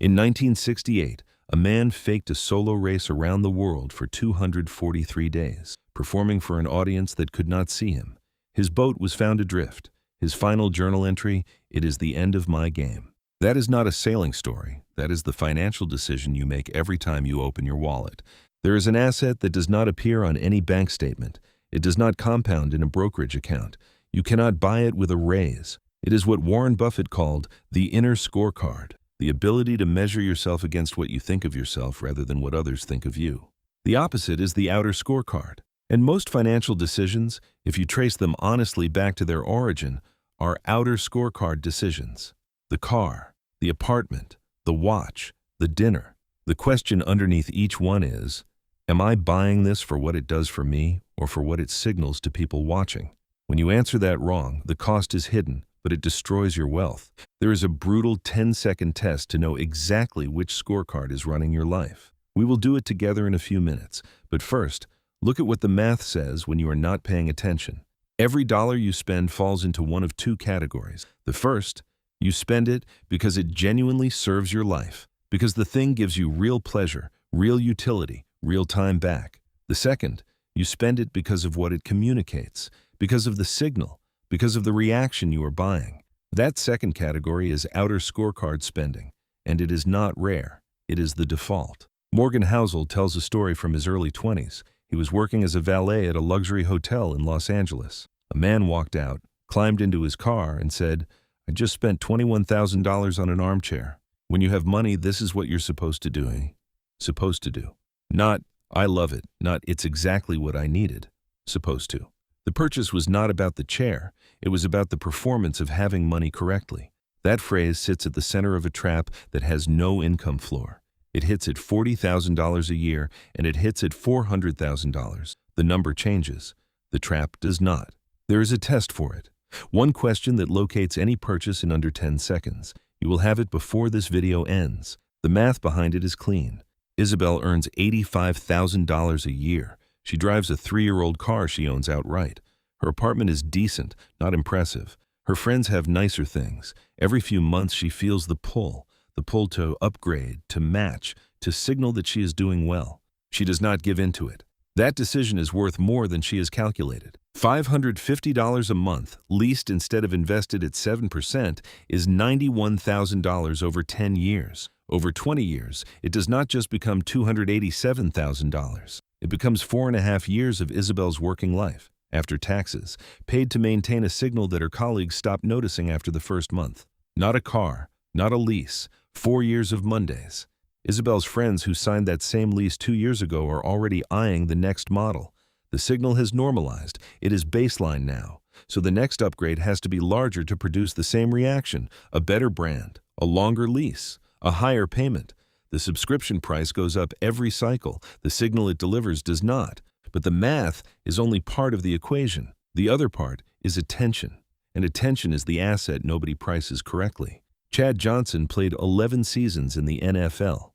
In 1968, a man faked a solo race around the world for 243 days, performing for an audience that could not see him. His boat was found adrift. His final journal entry, "It is the end of my game." That is not a sailing story. That is the financial decision you make every time you open your wallet. There is an asset that does not appear on any bank statement. It does not compound in a brokerage account. You cannot buy it with a raise. It is what Warren Buffett called the inner scorecard, the ability to measure yourself against what you think of yourself rather than what others think of you. The opposite is the outer scorecard. And most financial decisions, if you trace them honestly back to their origin, are outer scorecard decisions. The car, the apartment, the watch, the dinner. The question underneath each one is, am I buying this for what it does for me or for what it signals to people watching? When you answer that wrong, the cost is hidden, but it destroys your wealth. There is a brutal 10-second test to know exactly which scorecard is running your life. We will do it together in a few minutes, but first, look at what the math says when you are not paying attention. Every dollar you spend falls into one of two categories. The first, you spend it because it genuinely serves your life, because the thing gives you real pleasure, real utility, real time back. The second, you spend it because of what it communicates, because of the signal, because of the reaction you are buying. That second category is outer scorecard spending, and it is not rare. It is the default. Morgan Housel tells a story from his early 20s. He was working as a valet at a luxury hotel in Los Angeles. A man walked out, climbed into his car, and said, "I just spent $21,000 on an armchair." When you have money, this is what you're supposed to do, eh? Supposed to do. Not, "I love it," not, "It's exactly what I needed." Supposed to. The purchase was not about the chair. It was about the performance of having money correctly. That phrase sits at the center of a trap that has no income floor. It hits at $40,000 a year, and it hits at $400,000. The number changes. The trap does not. There is a test for it. One question that locates any purchase in under 10 seconds. You will have it before this video ends. The math behind it is clean. Isabel earns $85,000 a year. She drives a 3-year-old car she owns outright. Her apartment is decent, not impressive. Her friends have nicer things. Every few months she feels the pull to upgrade, to match, to signal that she is doing well. She does not give in to it. That decision is worth more than she has calculated. $550 a month, leased instead of invested at 7%, is $91,000 over 10 years. Over 20 years, it does not just become $287,000. It becomes 4.5 years of Isabel's working life, after taxes, paid to maintain a signal that her colleagues stopped noticing after the first month. Not a car, not a lease, 4 years of Mondays. Isabel's friends who signed that same lease 2 years ago are already eyeing the next model. The signal has normalized. It is baseline now. So the next upgrade has to be larger to produce the same reaction, a better brand, a longer lease, a higher payment. The subscription price goes up every cycle. The signal it delivers does not. But the math is only part of the equation. The other part is attention. And attention is the asset nobody prices correctly. Chad Johnson played 11 seasons in the NFL.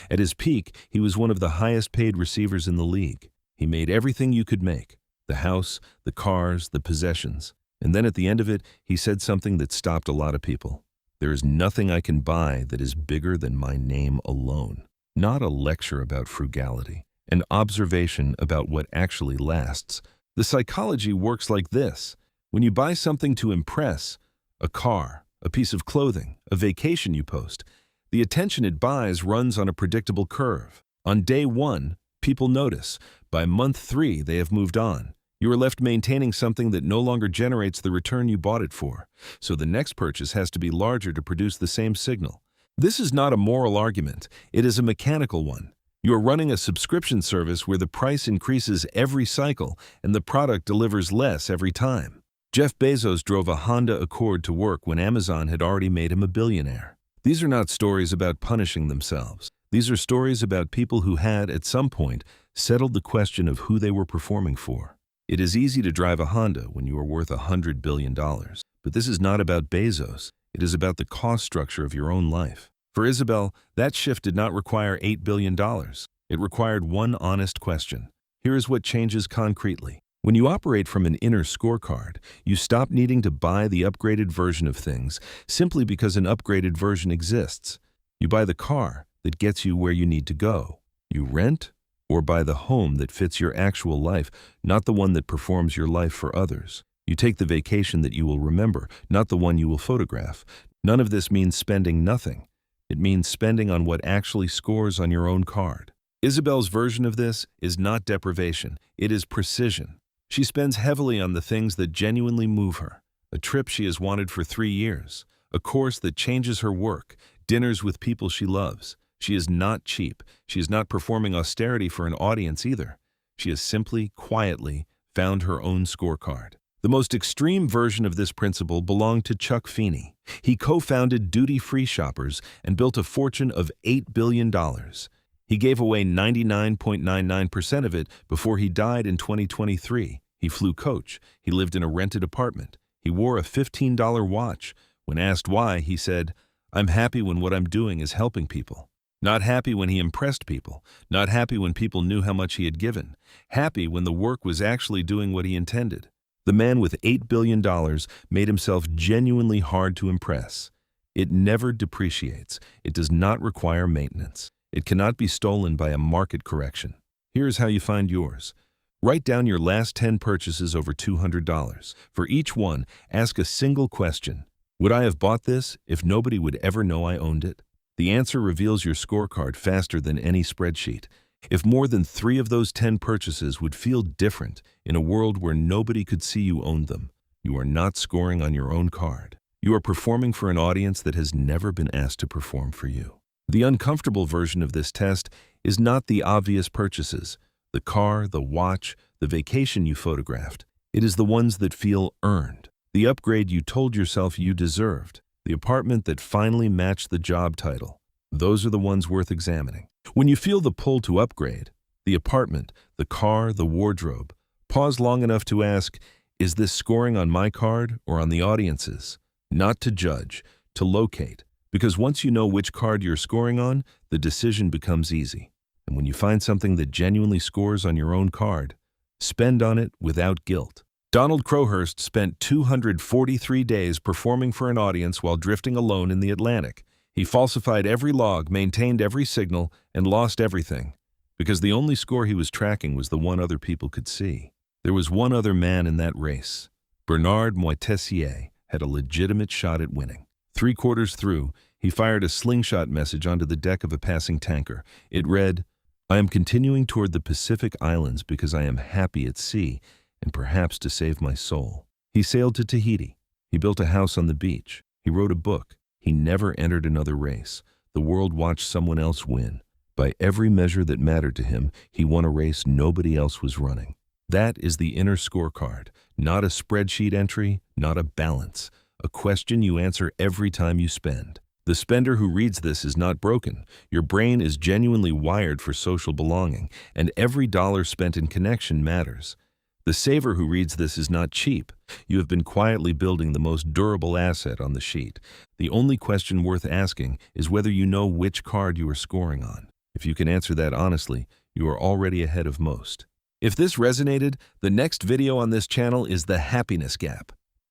At his peak, he was one of the highest-paid receivers in the league. He made everything you could make: the house, the cars, the possessions. And then at the end of it, he said something that stopped a lot of people. "There is nothing I can buy that is bigger than my name alone." Not a lecture about frugality, an observation about what actually lasts. The psychology works like this. When you buy something to impress, a car, a piece of clothing, a vacation you post, the attention it buys runs on a predictable curve. On day 1, people notice. By month 3, they have moved on. You are left maintaining something that no longer generates the return you bought it for. So the next purchase has to be larger to produce the same signal. This is not a moral argument. It is a mechanical one. You are running a subscription service where the price increases every cycle and the product delivers less every time. Jeff Bezos drove a Honda Accord to work when Amazon had already made him a billionaire. These are not stories about punishing themselves. These are stories about people who had, at some point, settled the question of who they were performing for. It is easy to drive a Honda when you are worth $100 billion. But this is not about Bezos. It is about the cost structure of your own life. For Isabel, that shift did not require $8 billion. It required one honest question. Here is what changes concretely. When you operate from an inner scorecard, you stop needing to buy the upgraded version of things simply because an upgraded version exists. You buy the car that gets you where you need to go. You rent or buy the home that fits your actual life, not the one that performs your life for others. You take the vacation that you will remember, not the one you will photograph. None of this means spending nothing. It means spending on what actually scores on your own card. Isabel's version of this is not deprivation, it is precision. She spends heavily on the things that genuinely move her. A trip she has wanted for 3 years, a course that changes her work, dinners with people she loves. She is not cheap. She is not performing austerity for an audience either. She has simply, quietly, found her own scorecard. The most extreme version of this principle belonged to Chuck Feeney. He co-founded Duty-Free Shoppers and built a fortune of $8 billion. He gave away 99.99% of it before he died in 2023. He flew coach. He lived in a rented apartment. He wore a $15 watch. When asked why, he said, "I'm happy when what I'm doing is helping people." Not happy when he impressed people. Not happy when people knew how much he had given. Happy when the work was actually doing what he intended. The man with $8 billion made himself genuinely hard to impress. It never depreciates. It does not require maintenance. It cannot be stolen by a market correction. Here's how you find yours. Write down your last 10 purchases over $200. For each one, ask a single question. Would I have bought this if nobody would ever know I owned it? The answer reveals your scorecard faster than any spreadsheet. If more than 3 of those 10 purchases would feel different in a world where nobody could see you owned them, you are not scoring on your own card. You are performing for an audience that has never been asked to perform for you. The uncomfortable version of this test is not the obvious purchases, the car, the watch, the vacation you photographed. It is the ones that feel earned, the upgrade you told yourself you deserved, the apartment that finally matched the job title. Those are the ones worth examining. When you feel the pull to upgrade, the apartment, the car, the wardrobe, pause long enough to ask, is this scoring on my card or on the audience's? Not to judge, to locate. Because once you know which card you're scoring on, the decision becomes easy. And when you find something that genuinely scores on your own card, spend on it without guilt. Donald Crowhurst spent 243 days performing for an audience while drifting alone in the Atlantic. He falsified every log, maintained every signal, and lost everything, because the only score he was tracking was the one other people could see. There was one other man in that race. Bernard Moitessier had a legitimate shot at winning. 3 quarters through, he fired a slingshot message onto the deck of a passing tanker. It read, "I am continuing toward the Pacific Islands because I am happy at sea and perhaps to save my soul." He sailed to Tahiti. He built a house on the beach. He wrote a book. He never entered another race. The world watched someone else win. By every measure that mattered to him, he won a race nobody else was running. That is the inner scorecard, not a spreadsheet entry, not a balance, a question you answer every time you spend. The spender who reads this is not broken. Your brain is genuinely wired for social belonging, and every dollar spent in connection matters. The saver who reads this is not cheap. You have been quietly building the most durable asset on the sheet. The only question worth asking is whether you know which card you are scoring on. If you can answer that honestly, you are already ahead of most. If this resonated, the next video on this channel is the happiness gap.